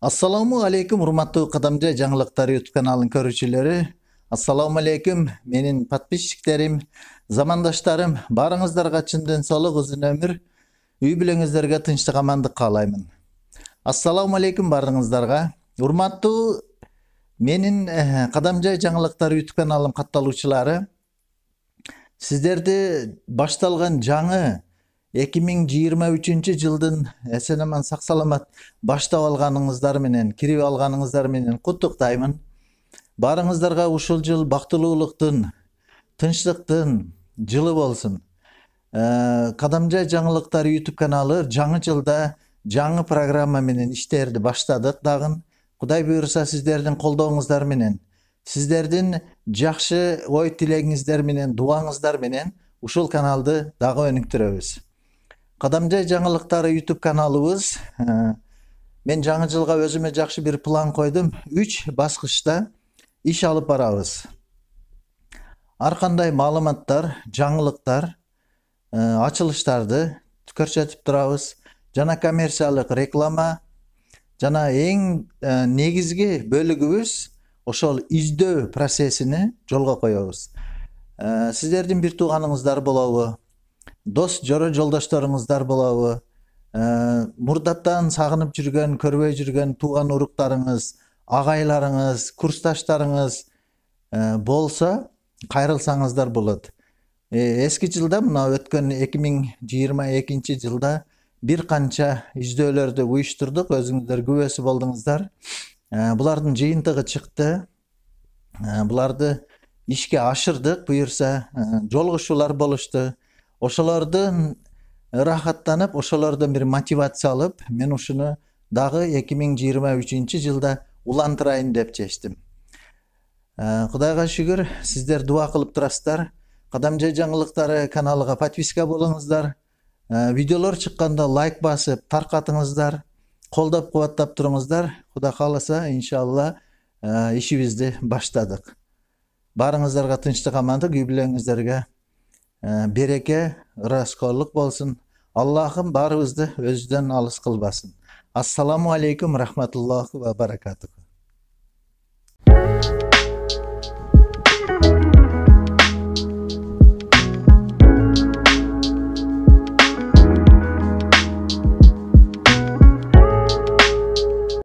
Assalamu alaikum урматтуу Кадамжай жаңылыктар YouTube каналынын көрүүчүлөрү. Assalamu alaikum менин подписчиктерим, замандаштарым, барыңыздарга чындын солук узун өмүр, үй бүлөңүздөргө тынчтык амандык каалаймын. Assalamu alaikum барыңыздарга. Урматтуу менин Кадамжай жаңылыктар YouTube каналым катталуучулары, сиздерди башталган жаңы 2023 жылдын эсен аман сак саламат баштап алганыңыздар менен, кирип алганыңыздар менен куттуктаймын. Барыңыздарга ушул жыл бактылуулуктун, тынчтыктын жылы болсун. Кадамжай жаңылыктар YouTube каналы жаңы жылда жаңы программа менен иштерди баштадык дагы. Кудай буйруса сиздердин колдооңуздар менен, сиздердин жакшы ой тилегиңиздер менен, дуаңыздар менен ушул каналды дагы өнүктүрөбүз. Кадамжай жаңылыктары YouTube каналыбыз, мен жаңы жылга өзүмө жакшы бир план койдум. 3 баскычта иш алып барабыз. Ар кандай маалыматтар, жаңылыктар, ачылыштарды көрсөтүп турабыз. Жана коммерциялык реклама, жана эң негизги бөлүгүбүз ошол издөө процессини жолго коебуз. Сиздердин бир тууганыңыздар болобу? Дос жолдошторуңуздар болобу? Мурдаттан сагынып жүргөн, көрбөй жүргөн тууган уруктарыңыз, агайларыңыз, курсташтарыңыз болсо кайрылсаңыздар болот. Эски жылда, мына өткөн 2022 жылда бир канча издөөлөрдү уюштурдук, өзүңүздөр күбөсү болдуңуздар. Булардын жыйынтыгы чыкты. Буларды ишке ашырдык, буюрса жолугушуулар болушту. Ошолордун рахаттанып, ошолордон бир мотивация алып, мен ушуну дагы 2023 жылда улантырайын деп чечтим. Кудайга шүгүр, сиздер дуа кылып турасыздар. Кадамжай жаңылыктары каналыга подписка болуңуздар. Видеолор чыкканда лайк басып, таркатыңыздар, колдоп кубаттап туруңуздар. Кудай кааласа, иншалла ишибизди баштадык. Барыңыздарга тынчтык, амандык, үй бүлөңүздөргө береке, ырайскорлук болсун. Аллахым барыбызды өзүдөн алыс кылбасын. Ассаламу алейкум рахматуллахи ва баракатух.